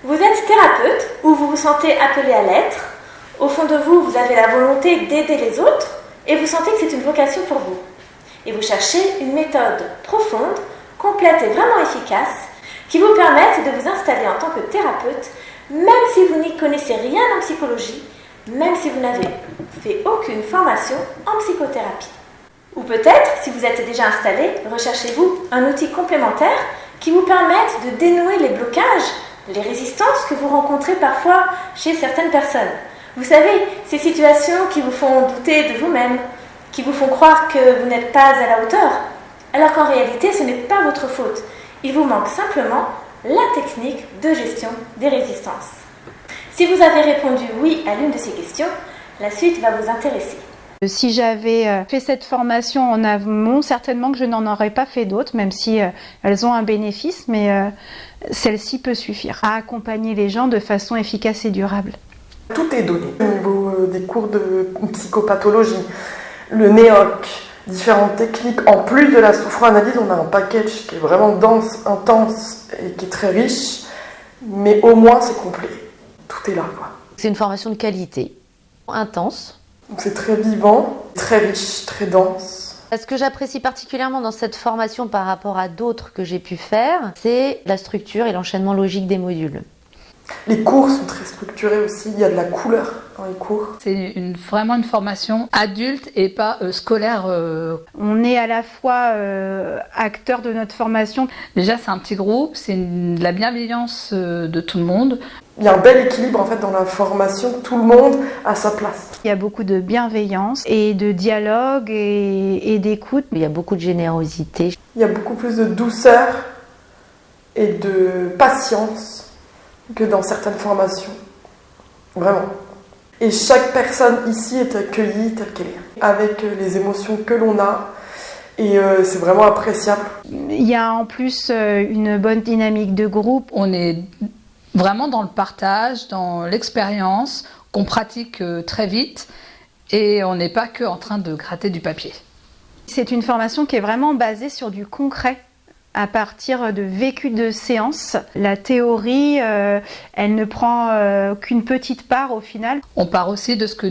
Vous êtes thérapeute ou vous vous sentez appelé à l'être. Au fond de vous, vous avez la volonté d'aider les autres et vous sentez que c'est une vocation pour vous. Et vous cherchez une méthode profonde, complète et vraiment efficace qui vous permette de vous installer en tant que thérapeute, même si vous n'y connaissez rien en psychologie, même si vous n'avez fait aucune formation en psychothérapie. Ou peut-être, si vous êtes déjà installé, recherchez-vous un outil complémentaire qui vous permette de dénouer les blocages, les résistances que vous rencontrez parfois chez certaines personnes. Vous savez, ces situations qui vous font douter de vous-même, qui vous font croire que vous n'êtes pas à la hauteur, alors qu'en réalité, ce n'est pas votre faute. Il vous manque simplement la technique de gestion des résistances. Si vous avez répondu oui à l'une de ces questions, la suite va vous intéresser. Si j'avais fait cette formation en amont, certainement que je n'en aurais pas fait d'autres, même si elles ont un bénéfice, mais celle-ci peut suffire à accompagner les gens de façon efficace et durable. Tout est donné au niveau des cours de psychopathologie, le NEOC, différentes techniques. En plus de la sophroanalyse, on a un package qui est vraiment dense, intense et qui est très riche, mais au moins c'est complet. Tout est là, quoi. C'est une formation de qualité, intense. C'est très vivant, très riche, très dense. Ce que j'apprécie particulièrement dans cette formation par rapport à d'autres que j'ai pu faire, c'est la structure et l'enchaînement logique des modules. Les cours sont très structurés aussi, il y a de la couleur dans les cours. C'est vraiment une formation adulte et pas scolaire. On est à la fois acteur de notre formation. Déjà, c'est un petit groupe, c'est de la bienveillance de tout le monde. Il y a un bel équilibre en fait dans la formation, tout le monde a sa place. Il y a beaucoup de bienveillance et de dialogue et d'écoute. Il y a beaucoup de générosité. Il y a beaucoup plus de douceur et de patience que dans certaines formations. Vraiment. Et chaque personne ici est accueillie telle qu'elle est, avec les émotions que l'on a. Et c'est vraiment appréciable. Il y a en plus une bonne dynamique de groupe. On est vraiment dans le partage, dans l'expérience, qu'on pratique très vite. Et on n'est pas que en train de gratter du papier. C'est une formation qui est vraiment basée sur du concret. À partir de vécu de séance, la théorie, elle ne prend qu'une petite part au final. On part aussi de ce que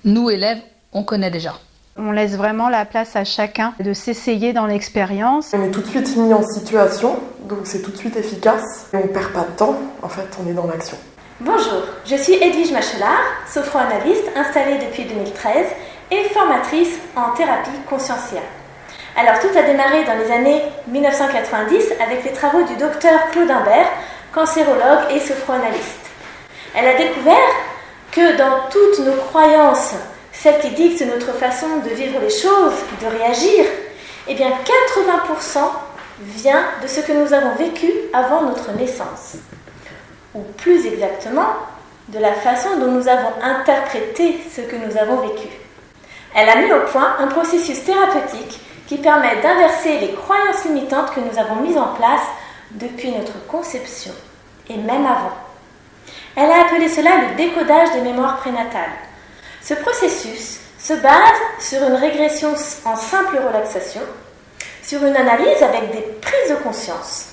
nous, élèves, on connaît déjà. On laisse vraiment la place à chacun de s'essayer dans l'expérience. On est tout de suite mis en situation, donc c'est tout de suite efficace. Et on ne perd pas de temps, en fait, on est dans l'action. Bonjour, je suis Edwige Machelard, sophroanalyste installée depuis 2013 et formatrice en thérapie consciencia. Alors tout a démarré dans les années 1990 avec les travaux du docteur Claude Imbert, cancérologue et sophroanalyste. Elle a découvert que dans toutes nos croyances, celles qui dictent notre façon de vivre les choses, de réagir, eh bien 80% vient de ce que nous avons vécu avant notre naissance. Ou plus exactement, de la façon dont nous avons interprété ce que nous avons vécu. Elle a mis au point un processus thérapeutique qui permet d'inverser les croyances limitantes que nous avons mises en place depuis notre conception, et même avant. Elle a appelé cela le décodage des mémoires prénatales. Ce processus se base sur une régression en simple relaxation, sur une analyse avec des prises de conscience.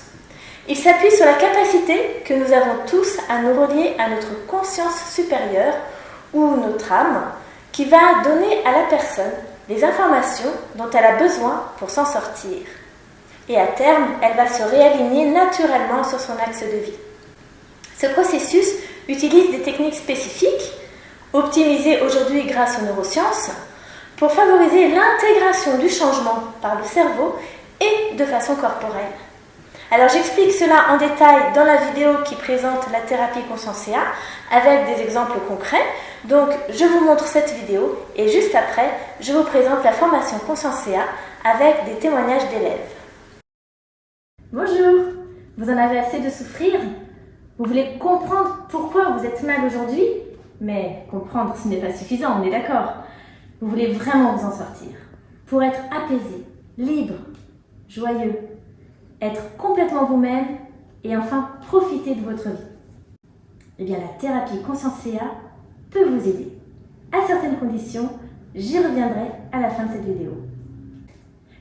Il s'appuie sur la capacité que nous avons tous à nous relier à notre conscience supérieure ou notre âme, qui va donner à la personne les informations dont elle a besoin pour s'en sortir. Et à terme, elle va se réaligner naturellement sur son axe de vie. Ce processus utilise des techniques spécifiques, optimisées aujourd'hui grâce aux neurosciences, pour favoriser l'intégration du changement par le cerveau et de façon corporelle. Alors j'explique cela en détail dans la vidéo qui présente la thérapie consciencia avec des exemples concrets. Donc je vous montre cette vidéo et juste après, je vous présente la formation consciencia avec des témoignages d'élèves. Bonjour, vous en avez assez de souffrir? Vous voulez comprendre pourquoi vous êtes mal aujourd'hui? Mais comprendre, ce n'est pas suffisant, on est d'accord. Vous voulez vraiment vous en sortir pour être apaisé, libre, joyeux, être complètement vous-même et enfin profiter de votre vie. Eh bien, la thérapie consciencia peut vous aider. À certaines conditions, j'y reviendrai à la fin de cette vidéo.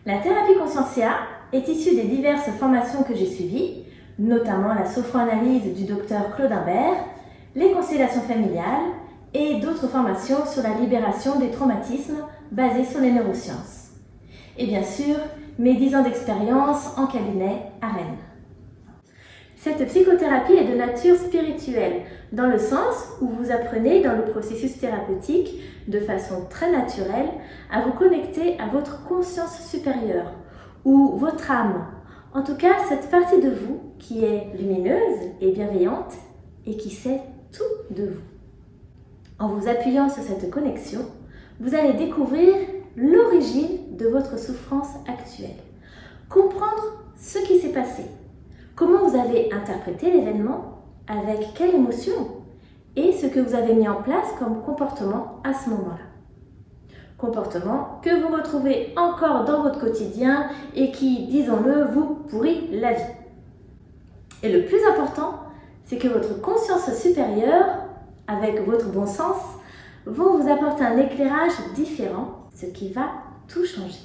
La thérapie consciencia est issue des diverses formations que j'ai suivies, notamment la sophroanalyse du docteur Claude Imbert, les constellations familiales et d'autres formations sur la libération des traumatismes basées sur les neurosciences. Et bien sûr, mes 10 ans d'expérience en cabinet à Rennes. Cette psychothérapie est de nature spirituelle, dans le sens où vous apprenez dans le processus thérapeutique, de façon très naturelle, à vous connecter à votre conscience supérieure, ou votre âme, en tout cas cette partie de vous qui est lumineuse et bienveillante et qui sait tout de vous. En vous appuyant sur cette connexion, vous allez découvrir l'origine de votre souffrance actuelle, comprendre ce qui s'est passé, comment vous avez interprété l'événement, avec quelle émotion, et ce que vous avez mis en place comme comportement à ce moment-là. Comportement que vous retrouvez encore dans votre quotidien et qui, disons-le, vous pourrit la vie. Et le plus important, c'est que votre conscience supérieure, avec votre bon sens, vont vous apporter un éclairage différent, ce qui va tout changer.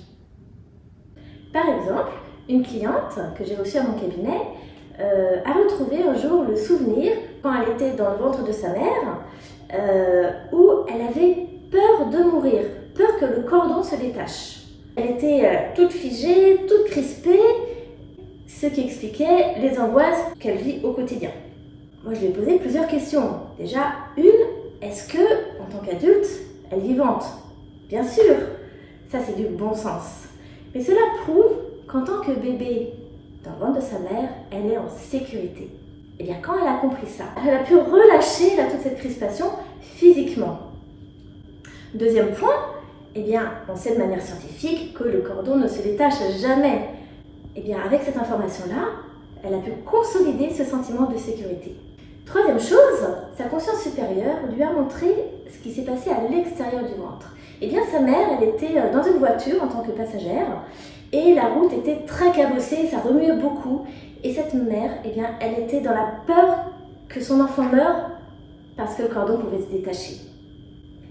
Par exemple, une cliente que j'ai reçue à mon cabinet a retrouvé un jour le souvenir, quand elle était dans le ventre de sa mère, où elle avait peur de mourir, peur que le cordon se détache. Elle était toute figée, toute crispée, ce qui expliquait les angoisses qu'elle vit au quotidien. Moi, je lui ai posé plusieurs questions. Déjà, est-ce que, en tant qu'adulte, elle est vivante? Bien sûr, ça c'est du bon sens. Mais cela prouve qu'en tant que bébé, dans le ventre de sa mère, elle est en sécurité. Et bien, quand elle a compris ça, elle a pu relâcher toute cette crispation physiquement. Deuxième point, eh bien, on sait de manière scientifique que le cordon ne se détache jamais. Eh bien, avec cette information-là, elle a pu consolider ce sentiment de sécurité. Troisième chose, sa conscience supérieure lui a montré ce qui s'est passé à l'extérieur du ventre. Eh bien, sa mère, elle était dans une voiture en tant que passagère et la route était très cabossée, ça remuait beaucoup. Et cette mère, eh bien, elle était dans la peur que son enfant meure parce que le cordon pouvait se détacher.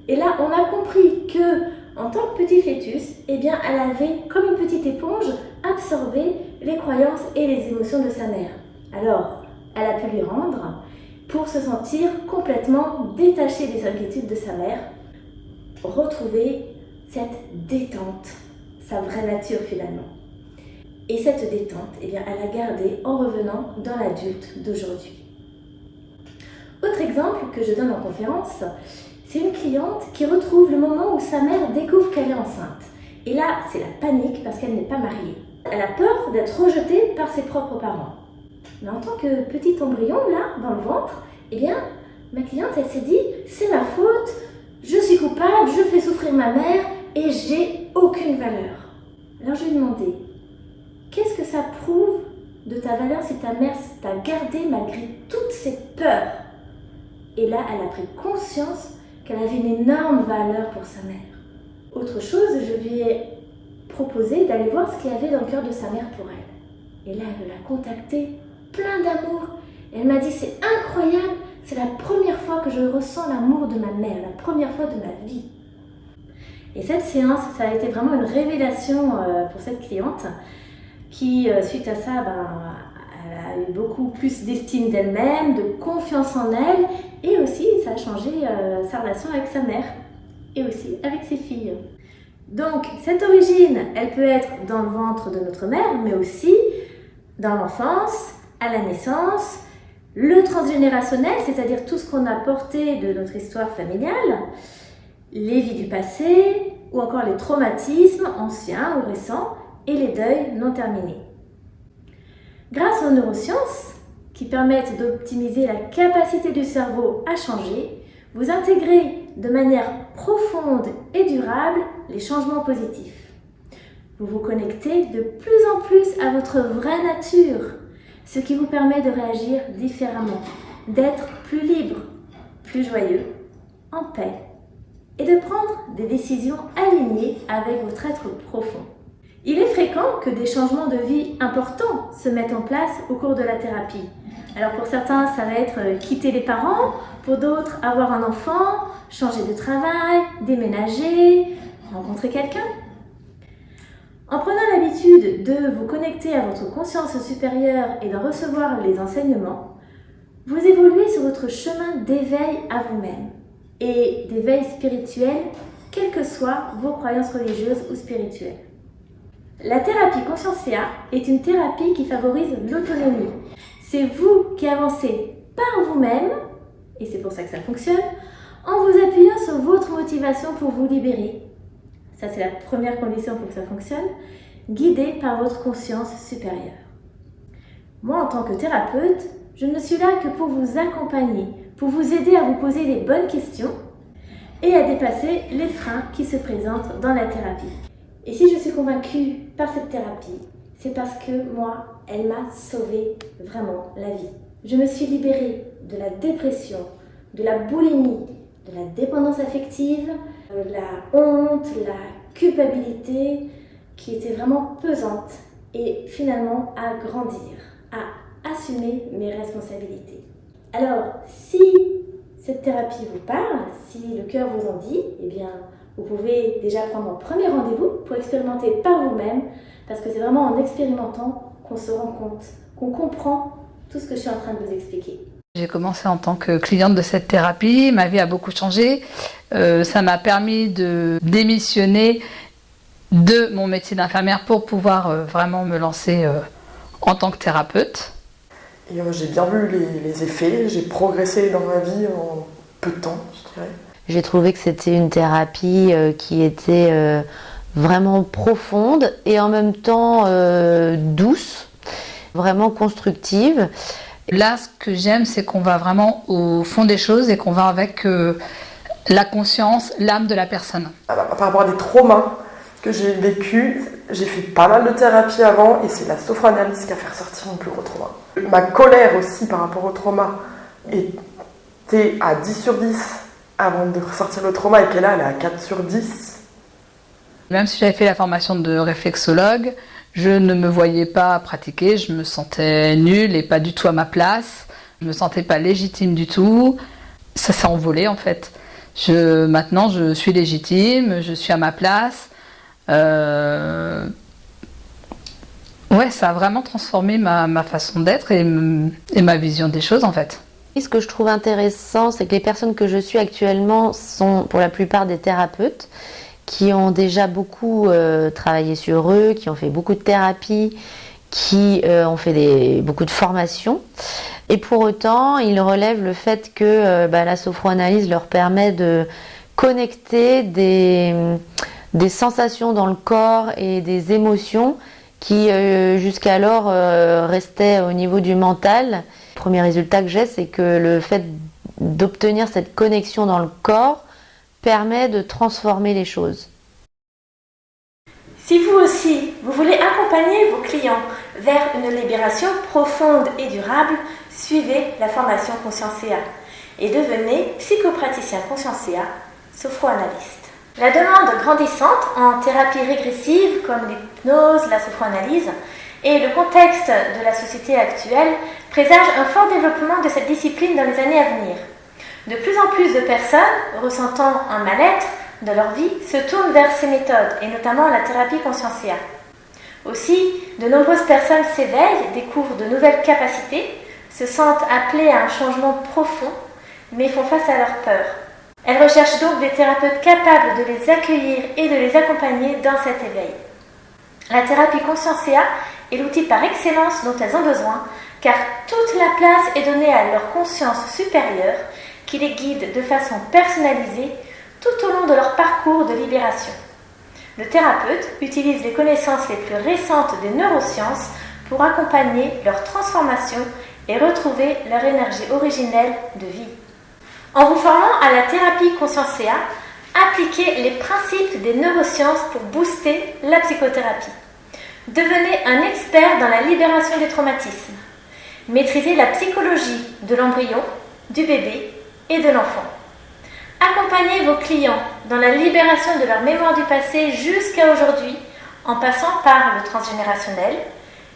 Et là, on a compris que, en tant que petit fœtus, eh bien, elle avait, comme une petite éponge, absorbé les croyances et les émotions de sa mère. Alors, elle a pu lui rendre pour se sentir complètement détachée des inquiétudes de sa mère, retrouver cette détente, sa vraie nature finalement. Et cette détente, eh bien, elle a gardé en revenant dans l'adulte d'aujourd'hui. Autre exemple que je donne en conférence, c'est une cliente qui retrouve le moment où sa mère découvre qu'elle est enceinte. Et là, c'est la panique parce qu'elle n'est pas mariée. Elle a peur d'être rejetée par ses propres parents. Mais en tant que petit embryon, là, dans le ventre, eh bien, ma cliente, elle s'est dit, c'est ma faute, je suis coupable, je fais souffrir ma mère et j'ai aucune valeur. Alors je lui ai demandé, qu'est-ce que ça prouve de ta valeur si ta mère t'a gardé malgré toutes ces peurs? Et là, elle a pris conscience qu'elle avait une énorme valeur pour sa mère. Autre chose, je lui ai proposé d'aller voir ce qu'il y avait dans le cœur de sa mère pour elle. Et là, elle l'a contacté, plein d'amour. Elle m'a dit, c'est incroyable, c'est la première fois que je ressens l'amour de ma mère, la première fois de ma vie. Et cette séance, ça a été vraiment une révélation pour cette cliente qui, suite à ça, elle a eu beaucoup plus d'estime d'elle-même, de confiance en elle, et aussi ça a changé sa relation avec sa mère, et aussi avec ses filles. Donc cette origine, elle peut être dans le ventre de notre mère, mais aussi dans l'enfance, à la naissance, le transgénérationnel, c'est-à-dire tout ce qu'on a porté de notre histoire familiale, les vies du passé, ou encore les traumatismes anciens ou récents, et les deuils non terminés. Grâce aux neurosciences, qui permettent d'optimiser la capacité du cerveau à changer, vous intégrez de manière profonde et durable les changements positifs. Vous vous connectez de plus en plus à votre vraie nature, ce qui vous permet de réagir différemment, d'être plus libre, plus joyeux, en paix, et de prendre des décisions alignées avec votre être profond. Il est fréquent que des changements de vie importants se mettent en place au cours de la thérapie. Alors pour certains, ça va être quitter les parents, pour d'autres, avoir un enfant, changer de travail, déménager, rencontrer quelqu'un. En prenant l'habitude de vous connecter à votre conscience supérieure et d'en recevoir les enseignements, vous évoluez sur votre chemin d'éveil à vous-même et d'éveil spirituel, quelles que soient vos croyances religieuses ou spirituelles. La thérapie Consciencia est une thérapie qui favorise l'autonomie. C'est vous qui avancez par vous-même, et c'est pour ça que ça fonctionne, en vous appuyant sur votre motivation pour vous libérer. Ça, c'est la première condition pour que ça fonctionne, guidé par votre conscience supérieure. Moi, en tant que thérapeute, je ne suis là que pour vous accompagner, pour vous aider à vous poser les bonnes questions et à dépasser les freins qui se présentent dans la thérapie. Et si je suis convaincue par cette thérapie, c'est parce que moi, elle m'a sauvé vraiment la vie. Je me suis libérée de la dépression, de la boulimie, de la dépendance affective, de la honte, la culpabilité qui était vraiment pesante et finalement à grandir, à assumer mes responsabilités. Alors, si cette thérapie vous parle, si le cœur vous en dit, eh bien, vous pouvez déjà prendre un premier rendez-vous pour expérimenter par vous-même, parce que c'est vraiment en expérimentant qu'on se rend compte, qu'on comprend tout ce que je suis en train de vous expliquer. J'ai commencé en tant que cliente de cette thérapie, ma vie a beaucoup changé. Ça m'a permis de démissionner de mon métier d'infirmière pour pouvoir vraiment me lancer en tant que thérapeute. Et j'ai bien vu les effets, j'ai progressé dans ma vie en peu de temps, je dirais. J'ai trouvé que c'était une thérapie qui était vraiment profonde et en même temps douce, vraiment constructive. Là, ce que j'aime, c'est qu'on va vraiment au fond des choses et qu'on va avec la conscience, l'âme de la personne. Par rapport à des traumas que j'ai vécus, j'ai fait pas mal de thérapie avant et c'est la sophranalyse qui a fait ressortir mon plus gros trauma. Ma colère aussi par rapport au trauma était à 10 sur 10 avant de ressortir le trauma et qu'elle est à 4 sur 10. Même si j'avais fait la formation de réflexologue, je ne me voyais pas pratiquer, je me sentais nulle et pas du tout à ma place. Je me sentais pas légitime du tout. Ça s'est envolé en fait. Maintenant, je suis légitime, je suis à ma place. Ouais, ça a vraiment transformé ma façon d'être et ma vision des choses en fait. Et ce que je trouve intéressant, c'est que les personnes que je suis actuellement sont pour la plupart des thérapeutes qui ont déjà beaucoup travaillé sur eux, qui ont fait beaucoup de thérapie, qui ont fait beaucoup de formations. Et pour autant, ils relèvent le fait que la sophroanalyse leur permet de connecter des sensations dans le corps et des émotions qui jusqu'alors restaient au niveau du mental. Le premier résultat que j'ai, c'est que le fait d'obtenir cette connexion dans le corps permet de transformer les choses. Si vous aussi, vous voulez accompagner vos clients vers une libération profonde et durable, suivez la formation Consciencia et devenez psychopraticien Consciencia, sophroanalyste. La demande grandissante en thérapie régressive comme l'hypnose, la sophroanalyse et le contexte de la société actuelle présage un fort développement de cette discipline dans les années à venir. De plus en plus de personnes ressentant un mal-être dans leur vie se tournent vers ces méthodes et notamment la thérapie Consciencia. Aussi, de nombreuses personnes s'éveillent, découvrent de nouvelles capacités, se sentent appelées à un changement profond, mais font face à leurs peurs. Elles recherchent donc des thérapeutes capables de les accueillir et de les accompagner dans cet éveil. La thérapie Consciencia est l'outil par excellence dont elles ont besoin, car toute la place est donnée à leur conscience supérieure qui les guide de façon personnalisée tout au long de leur parcours de libération. Le thérapeute utilise les connaissances les plus récentes des neurosciences pour accompagner leur transformation et retrouver leur énergie originelle de vie. En vous formant à la thérapie Consciencia, appliquez les principes des neurosciences pour booster la psychothérapie. Devenez un expert dans la libération des traumatismes. Maîtrisez la psychologie de l'embryon, du bébé et de l'enfant. Accompagnez vos clients dans la libération de leur mémoire du passé jusqu'à aujourd'hui en passant par le transgénérationnel,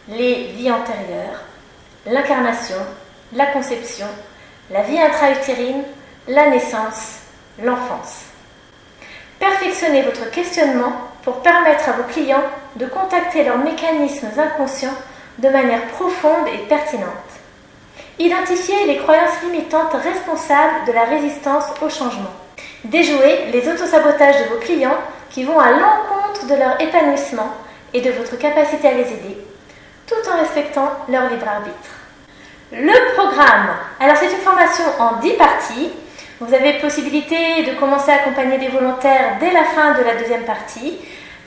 les vies antérieures, l'incarnation, la conception, la vie intra-utérine, la naissance, l'enfance. Perfectionnez votre questionnement pour permettre à vos clients de contacter leurs mécanismes inconscients de manière profonde et pertinente. Identifiez les croyances limitantes responsables de la résistance au changement. Déjouez les autosabotages de vos clients qui vont à l'encontre de leur épanouissement et de votre capacité à les aider, tout en respectant leur libre arbitre. Le programme. Alors c'est une formation en 10 parties. Vous avez possibilité de commencer à accompagner des volontaires dès la fin de la deuxième partie.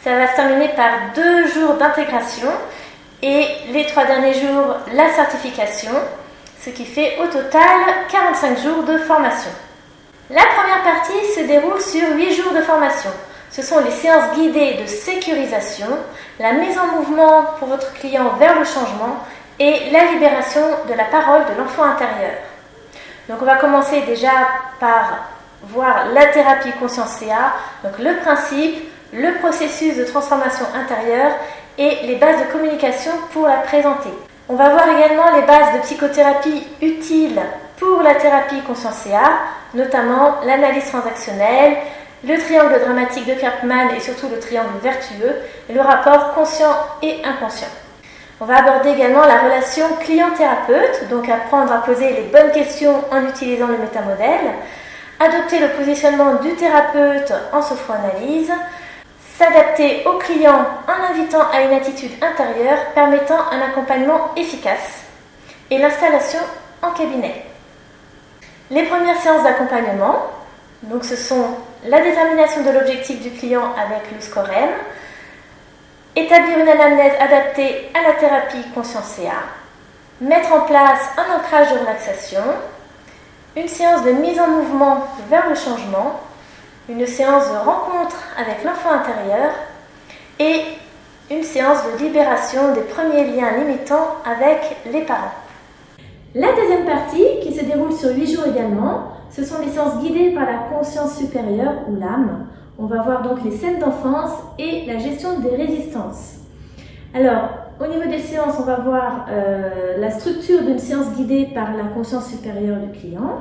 Ça va se terminer par 2 jours d'intégration et les 3 derniers jours, la certification, ce qui fait au total 45 jours de formation. La première partie se déroule sur 8 jours de formation. Ce sont les séances guidées de sécurisation, la mise en mouvement pour votre client vers le changement et la libération de la parole de l'enfant intérieur. Donc on va commencer déjà par voir la thérapie conscience CA, donc le principe, le processus de transformation intérieure et les bases de communication pour la présenter. On va voir également les bases de psychothérapie utiles pour la thérapie conscience CA, notamment l'analyse transactionnelle, le triangle dramatique de Karpman et surtout le triangle vertueux, et le rapport conscient et inconscient. On va aborder également la relation client-thérapeute, donc apprendre à poser les bonnes questions en utilisant le métamodèle, adopter le positionnement du thérapeute en sophroanalyse, s'adapter au client en invitant à une attitude intérieure permettant un accompagnement efficace, et l'installation en cabinet. Les premières séances d'accompagnement, donc ce sont la détermination de l'objectif du client avec le SCOREM, établir une anamnèse adaptée à la thérapie conscience CA, mettre en place un ancrage de relaxation, une séance de mise en mouvement vers le changement, une séance de rencontre avec l'enfant intérieur et une séance de libération des premiers liens limitants avec les parents. La deuxième partie, qui se déroule sur 8 jours également, ce sont les séances guidées par la conscience supérieure ou l'âme. On va voir donc les scènes d'enfance et la gestion des résistances. Alors, au niveau des séances, on va voir la structure d'une séance guidée par la conscience supérieure du client.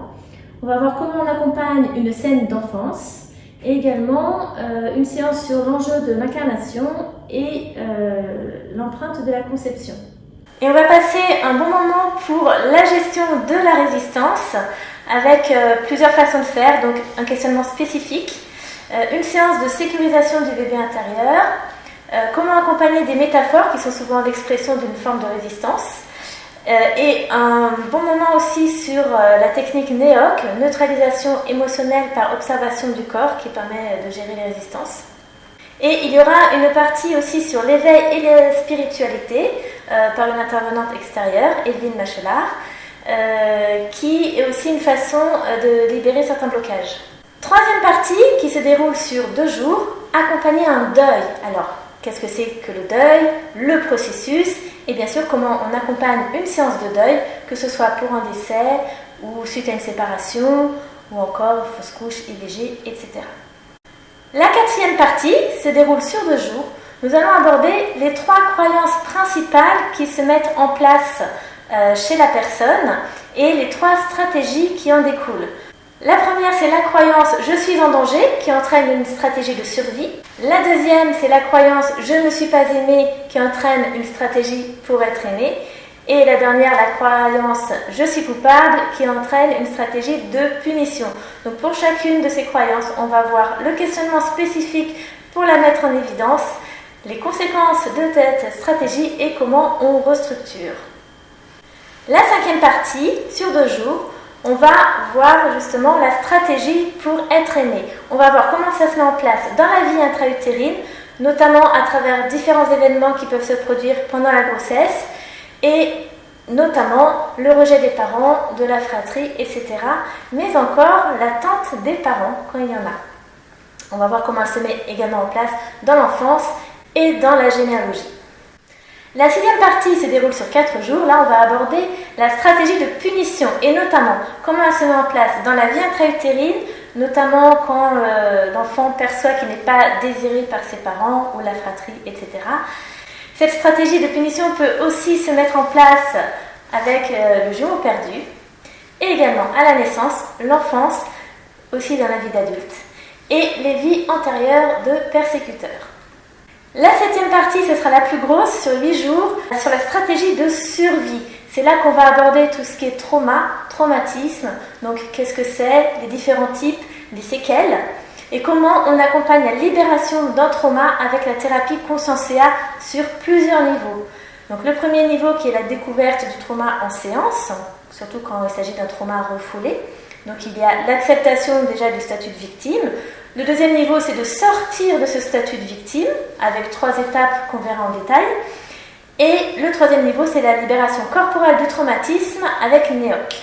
On va voir comment on accompagne une scène d'enfance et également une séance sur l'enjeu de l'incarnation et l'empreinte de la conception. Et on va passer un bon moment pour la gestion de la résistance avec plusieurs façons de faire, donc un questionnement spécifique, une séance de sécurisation du bébé intérieur, comment accompagner des métaphores qui sont souvent l'expression d'une forme de résistance, et un bon moment aussi sur la technique NEOC, neutralisation émotionnelle par observation du corps, qui permet de gérer les résistances. Et il y aura une partie aussi sur l'éveil et la spiritualité par une intervenante extérieure, Evelyne Machelard, qui est aussi une façon de libérer certains blocages. Troisième partie qui se déroule sur 2 jours, accompagner un deuil. Alors, qu'est-ce que c'est que le deuil, le processus et bien sûr comment on accompagne une séance de deuil, que ce soit pour un décès ou suite à une séparation ou encore fausse couche, IVG, etc. La 4e partie se déroule sur 2 jours. Nous allons aborder les 3 croyances principales qui se mettent en place chez la personne et les 3 stratégies qui en découlent. La première, c'est la croyance « je suis en danger » qui entraîne une stratégie de survie. La deuxième, c'est la croyance « je ne suis pas aimé » qui entraîne une stratégie pour être aimé. Et la dernière, la croyance « je suis coupable » qui entraîne une stratégie de punition. Donc pour chacune de ces croyances, on va voir le questionnement spécifique pour la mettre en évidence, les conséquences de cette stratégie et comment on restructure. La 5e partie, sur 2 jours, on va voir justement la stratégie pour être aimé. On va voir comment ça se met en place dans la vie intra-utérine, notamment à travers différents événements qui peuvent se produire pendant la grossesse, et notamment le rejet des parents, de la fratrie, etc. Mais encore l'attente des parents quand il y en a. On va voir comment elle se met également en place dans l'enfance et dans la généalogie. La 6e partie se déroule sur 4 jours. Là, on va aborder la stratégie de punition et notamment comment elle se met en place dans la vie intra-utérine, notamment quand l'enfant perçoit qu'il n'est pas désiré par ses parents ou la fratrie, etc. Cette stratégie de punition peut aussi se mettre en place avec le jumeau perdu et également à la naissance, l'enfance, aussi dans la vie d'adulte et les vies antérieures de persécuteurs. La 7e partie, ce sera la plus grosse, sur 8 jours, sur la stratégie de survie. C'est là qu'on va aborder tout ce qui est traumatisme, donc qu'est-ce que c'est, les différents types, les séquelles, et comment on accompagne la libération d'un trauma avec la thérapie Consciencia sur plusieurs niveaux. Donc le premier niveau qui est la découverte du trauma en séance, surtout quand il s'agit d'un trauma refoulé. Donc il y a l'acceptation déjà du statut de victime. Le deuxième niveau, c'est de sortir de ce statut de victime, avec 3 étapes qu'on verra en détail. Et le troisième niveau, c'est la libération corporelle du traumatisme avec NEOC.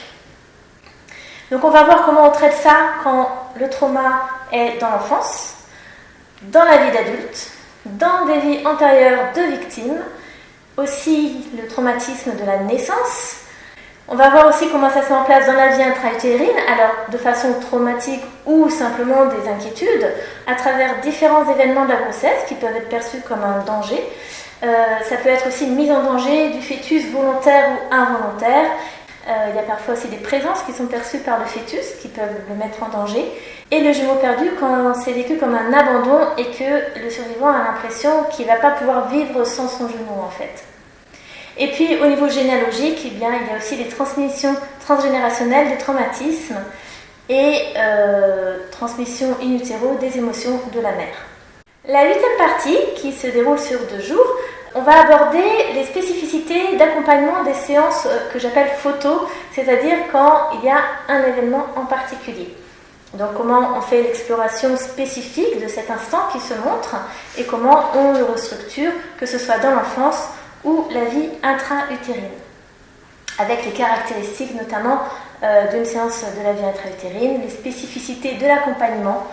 Donc on va voir comment on traite ça quand le trauma est dans l'enfance, dans la vie d'adulte, dans des vies antérieures de victimes, aussi le traumatisme de la naissance. On va voir aussi comment ça se met en place dans la vie intra-utérine, alors de façon traumatique ou simplement des inquiétudes, à travers différents événements de la grossesse qui peuvent être perçus comme un danger. Ça peut être aussi une mise en danger du fœtus volontaire ou involontaire. Il y a parfois aussi des présences qui sont perçues par le fœtus qui peuvent le mettre en danger. Et le jumeau perdu quand c'est vécu comme un abandon et que le survivant a l'impression qu'il ne va pas pouvoir vivre sans son jumeau en fait. Et puis au niveau généalogique, eh bien, il y a aussi les transmissions transgénérationnelles des traumatismes et transmission in utero des émotions de la mère. La 8e partie, qui se déroule sur 2 jours, on va aborder les spécificités d'accompagnement des séances que j'appelle photos, c'est-à-dire quand il y a un événement en particulier. Donc comment on fait l'exploration spécifique de cet instant qui se montre et comment on le restructure, que ce soit dans l'enfance ou la vie intra-utérine, avec les caractéristiques notamment d'une séance de la vie intra-utérine, les spécificités de l'accompagnement.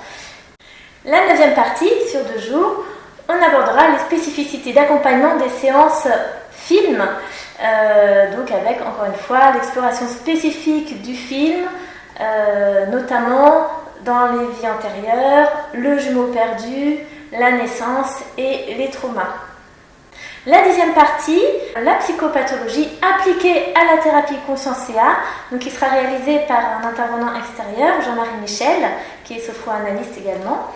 La 9e partie, sur 2 jours, on abordera les spécificités d'accompagnement des séances films, donc avec encore une fois l'exploration spécifique du film, notamment dans les vies antérieures, le jumeau perdu, la naissance et les traumas. La 10e partie, la psychopathologie appliquée à la thérapie Consciencia, donc qui sera réalisée par un intervenant extérieur, Jean-Marie Michel, qui est sophroanalyste également.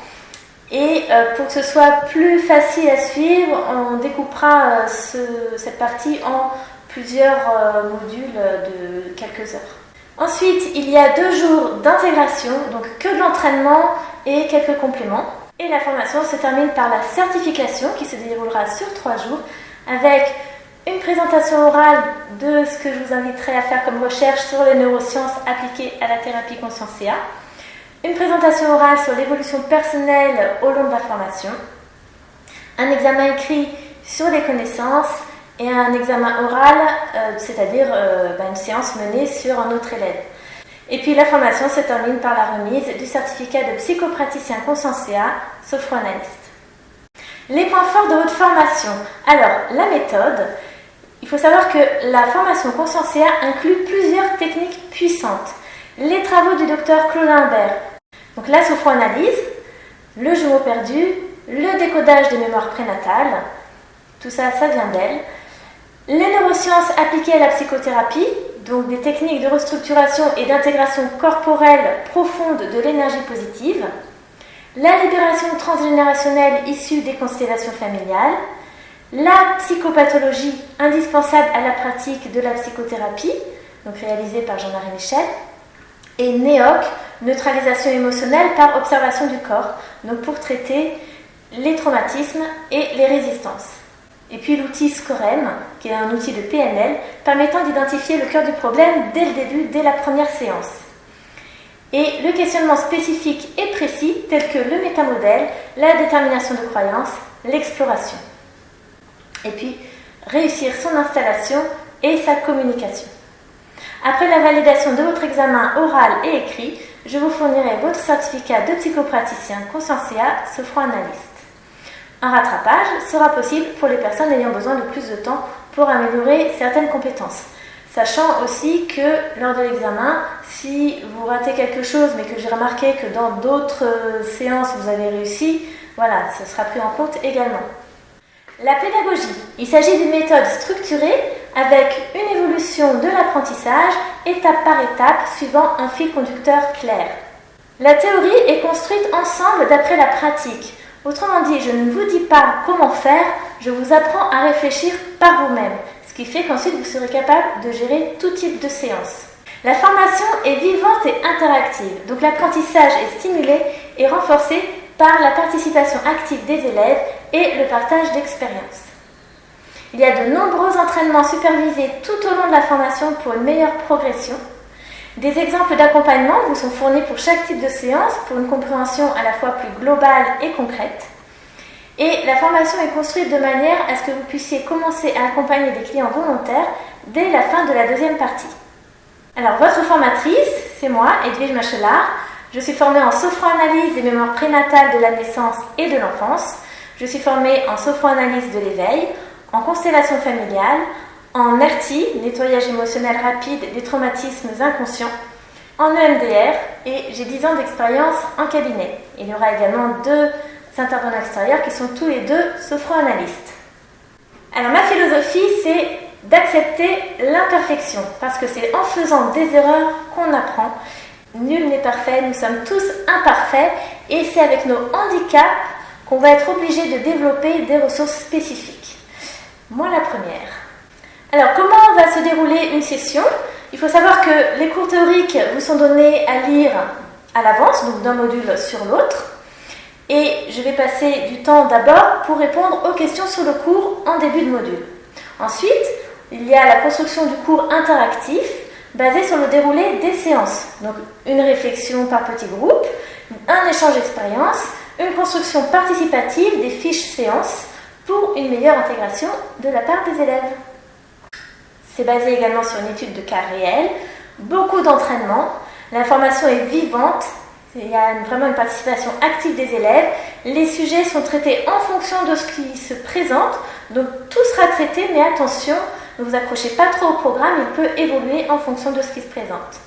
Et pour que ce soit plus facile à suivre, on découpera cette partie en plusieurs modules de quelques heures. Ensuite, il y a 2 jours d'intégration, donc que de l'entraînement et quelques compléments. Et la formation se termine par la certification qui se déroulera sur 3 jours avec une présentation orale de ce que je vous inviterai à faire comme recherche sur les neurosciences appliquées à la thérapie Consciencia, une présentation orale sur l'évolution personnelle au long de la formation, un examen écrit sur les connaissances et un examen oral, c'est-à-dire une séance menée sur un autre élève. Et puis la formation se termine par la remise du certificat de psychopraticien Consciencia, sophroanalyste. Les points forts de votre formation. Alors, la méthode. Il faut savoir que la formation Consciencia inclut plusieurs techniques puissantes. Les travaux du docteur Claude Imbert, donc la sophroanalyse, le jumeau perdu, le décodage des mémoires prénatales, tout ça, ça vient d'elle. Les neurosciences appliquées à la psychothérapie, donc des techniques de restructuration et d'intégration corporelle profonde de l'énergie positive. La libération transgénérationnelle issue des constellations familiales. La psychopathologie indispensable à la pratique de la psychothérapie, donc réalisée par Jean-Marie Michel. Et NEOC, neutralisation émotionnelle par observation du corps, donc pour traiter les traumatismes et les résistances. Et puis l'outil SCOREM, qui est un outil de PNL, permettant d'identifier le cœur du problème dès le début, dès la première séance. Et le questionnement spécifique et précis, tel que le métamodèle, la détermination de croyance, l'exploration. Et puis, réussir son installation et sa communication. Après la validation de votre examen oral et écrit, je vous fournirai votre certificat de psychopraticien Consciencia sophroanalyste. Un rattrapage sera possible pour les personnes ayant besoin de plus de temps pour améliorer certaines compétences. Sachant aussi que lors de l'examen, si vous ratez quelque chose mais que j'ai remarqué que dans d'autres séances vous avez réussi, voilà, ça sera pris en compte également. La pédagogie. Il s'agit d'une méthode structurée avec une évolution de l'apprentissage étape par étape suivant un fil conducteur clair. La théorie est construite ensemble d'après la pratique. Autrement dit, je ne vous dis pas comment faire, je vous apprends à réfléchir par vous-même, ce qui fait qu'ensuite vous serez capable de gérer tout type de séance. La formation est vivante et interactive, donc l'apprentissage est stimulé et renforcé par la participation active des élèves et le partage d'expériences. Il y a de nombreux entraînements supervisés tout au long de la formation pour une meilleure progression. Des exemples d'accompagnement vous sont fournis pour chaque type de séance pour une compréhension à la fois plus globale et concrète. Et la formation est construite de manière à ce que vous puissiez commencer à accompagner des clients volontaires dès la fin de la deuxième partie. Alors, votre formatrice, c'est moi, Edwige Machelard. Je suis formée en sophroanalyse des mémoires prénatales de la naissance et de l'enfance. Je suis formée en sophroanalyse de l'éveil, en constellation familiale, en NERTI, nettoyage émotionnel rapide des traumatismes inconscients, en EMDR et j'ai 10 ans d'expérience en cabinet. Il y aura également 2 intervenants extérieurs qui sont tous les 2 sophroanalystes. Alors ma philosophie, c'est d'accepter l'imperfection parce que c'est en faisant des erreurs qu'on apprend. Nul n'est parfait, nous sommes tous imparfaits et c'est avec nos handicaps qu'on va être obligé de développer des ressources spécifiques. Moi la première. Alors comment va se dérouler une session? Il faut savoir que les cours théoriques vous sont donnés à lire à l'avance, donc d'un module sur l'autre. Et je vais passer du temps d'abord pour répondre aux questions sur le cours en début de module. Ensuite, il y a la construction du cours interactif basé sur le déroulé des séances. Donc une réflexion par petits groupes, un échange d'expérience, une construction participative des fiches séances pour une meilleure intégration de la part des élèves. C'est basé également sur une étude de cas réel, beaucoup d'entraînement, la formation est vivante, il y a vraiment une participation active des élèves, les sujets sont traités en fonction de ce qui se présente, donc tout sera traité, mais attention, ne vous accrochez pas trop au programme, il peut évoluer en fonction de ce qui se présente.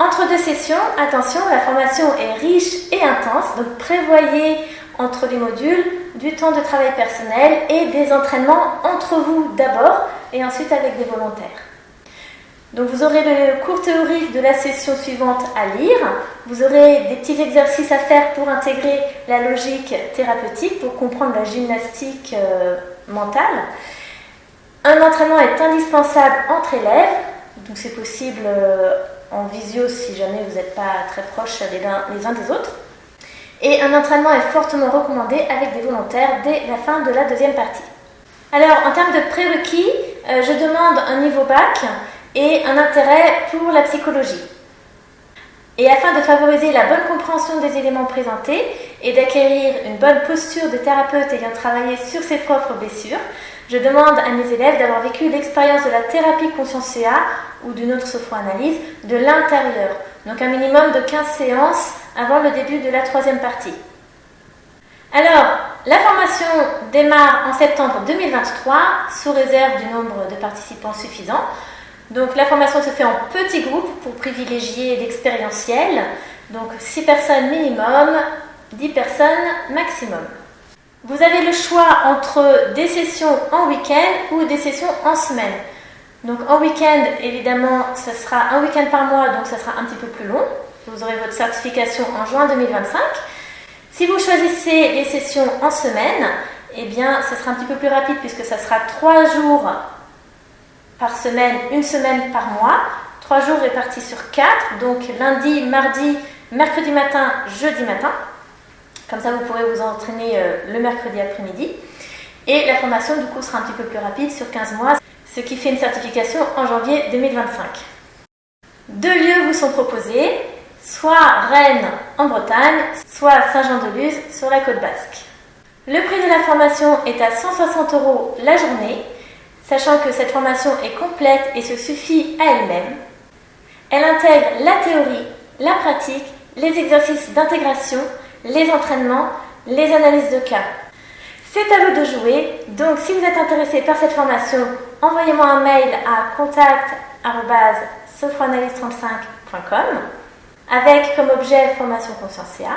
Entre 2 sessions, attention, la formation est riche et intense, donc prévoyez entre les modules du temps de travail personnel et des entraînements entre vous d'abord et ensuite avec des volontaires. Donc vous aurez le cours théorique de la session suivante à lire, vous aurez des petits exercices à faire pour intégrer la logique thérapeutique, pour comprendre la gymnastique mentale. Un entraînement est indispensable entre élèves, donc c'est possible en visio si jamais vous n'êtes pas très proches les uns des autres. Et un entraînement est fortement recommandé avec des volontaires dès la fin de la deuxième partie. Alors en termes de prérequis, je demande un niveau bac et un intérêt pour la psychologie. Et afin de favoriser la bonne compréhension des éléments présentés et d'acquérir une bonne posture de thérapeute ayant travaillé sur ses propres blessures, je demande à mes élèves d'avoir vécu l'expérience de la thérapie consciencia ou d'une autre sophroanalyse de l'intérieur. Donc un minimum de 15 séances avant le début de la 3e partie. Alors, la formation démarre en septembre 2023 sous réserve du nombre de participants suffisant. Donc la formation se fait en petits groupes pour privilégier l'expérientiel. Donc 6 personnes minimum, 10 personnes maximum. Vous avez le choix entre des sessions en week-end ou des sessions en semaine. Donc en week-end, évidemment, ce sera un week-end par mois, donc ça sera un petit peu plus long. Vous aurez votre certification en juin 2025. Si vous choisissez les sessions en semaine, eh bien, ce sera un petit peu plus rapide puisque ça sera 3 jours par semaine, 1 semaine par mois, 3 jours répartis sur 4, donc lundi, mardi, mercredi matin, jeudi matin. Comme ça, vous pourrez vous entraîner le mercredi après-midi. Et la formation, du coup, sera un petit peu plus rapide sur 15 mois, ce qui fait une certification en janvier 2025. 2 lieux vous sont proposés, soit Rennes en Bretagne, soit Saint-Jean-de-Luz sur la côte basque. Le prix de la formation est à 160 € la journée, sachant que cette formation est complète et se suffit à elle-même. Elle intègre la théorie, la pratique, les exercices d'intégration, les entraînements, les analyses de cas. C'est à vous de jouer, donc si vous êtes intéressé par cette formation, envoyez-moi un mail à contact@sophroanalyse35.com avec comme objet formation consciencia.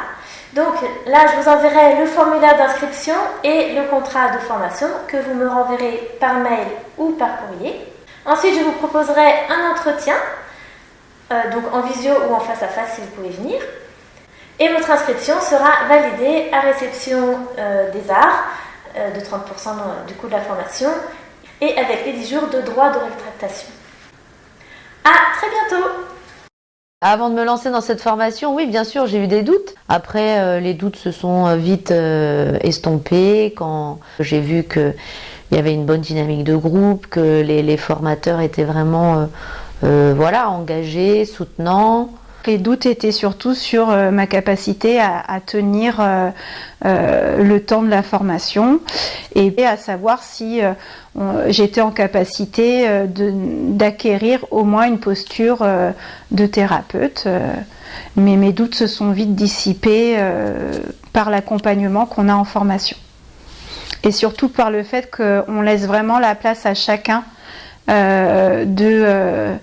Donc là, je vous enverrai le formulaire d'inscription et le contrat de formation que vous me renverrez par mail ou par courrier. Ensuite, je vous proposerai un entretien, donc en visio ou en face à face si vous pouvez venir. Et votre inscription sera validée à réception des arts de 30% du coût de la formation et avec les 10 jours de droit de rétractation. À très bientôt! Avant de me lancer dans cette formation, oui, bien sûr, j'ai eu des doutes. Après, les doutes se sont vite estompés quand j'ai vu qu'il y avait une bonne dynamique de groupe, que les formateurs étaient vraiment engagés, soutenants. Les doutes étaient surtout sur ma capacité à tenir le temps de la formation et à savoir si j'étais en capacité d'acquérir au moins une posture de thérapeute. Mais mes doutes se sont vite dissipés par l'accompagnement qu'on a en formation. Et surtout par le fait qu'on laisse vraiment la place à chacun de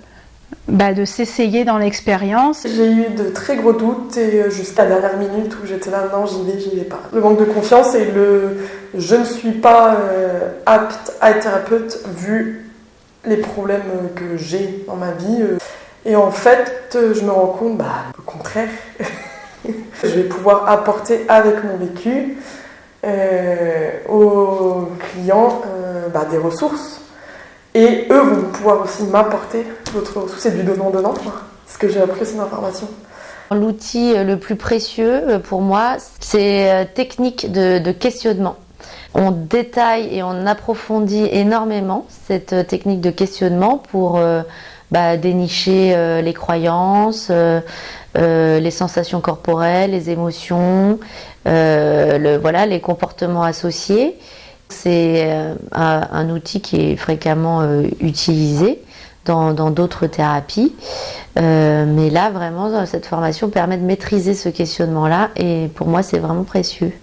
s'essayer dans l'expérience. J'ai eu de très gros doutes et jusqu'à la dernière minute où j'étais là, non, j'y vais pas. Le manque de confiance et je ne suis pas apte à être thérapeute vu les problèmes que j'ai dans ma vie. Et en fait, je me rends compte, au contraire, je vais pouvoir apporter avec mon vécu aux clients des ressources. Et eux vont pouvoir aussi m'apporter d'autres ressources. C'est du donnant-donnant, ce que j'ai appris aussi dans la formation. L'outil le plus précieux pour moi, c'est technique de questionnement. On détaille et on approfondit énormément cette technique de questionnement pour dénicher les croyances, les sensations corporelles, les émotions, les comportements associés. C'est un outil qui est fréquemment utilisé dans d'autres thérapies. Mais là, vraiment, cette formation permet de maîtriser ce questionnement-là et pour moi, c'est vraiment précieux.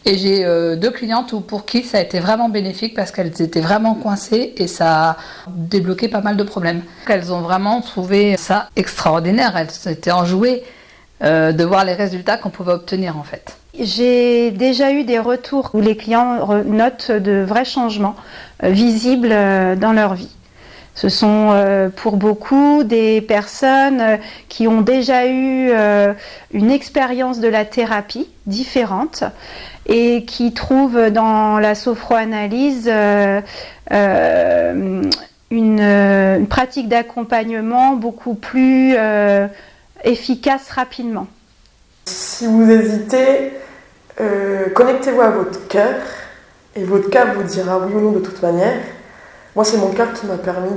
Et j'ai 2 clientes pour qui ça a été vraiment bénéfique parce qu'elles étaient vraiment coincées et ça a débloqué pas mal de problèmes. Elles ont vraiment trouvé ça extraordinaire. Elles s'étaient enjouées de voir les résultats qu'on pouvait obtenir en fait. J'ai déjà eu des retours où les clients notent de vrais changements visibles dans leur vie. Ce sont pour beaucoup des personnes qui ont déjà eu une expérience de la thérapie différente et qui trouvent dans la sophroanalyse une pratique d'accompagnement beaucoup plus efficace rapidement. Si vous hésitez, connectez-vous à votre cœur et votre cœur vous dira oui ou non de toute manière. Moi, c'est mon cœur qui m'a permis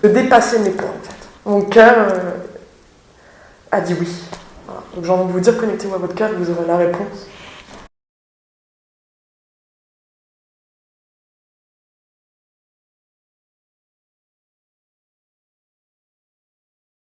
de dépasser mes peurs en fait. Mon cœur a dit oui. Voilà. Donc j'ai envie de vous dire, connectez-vous à votre cœur et vous aurez la réponse.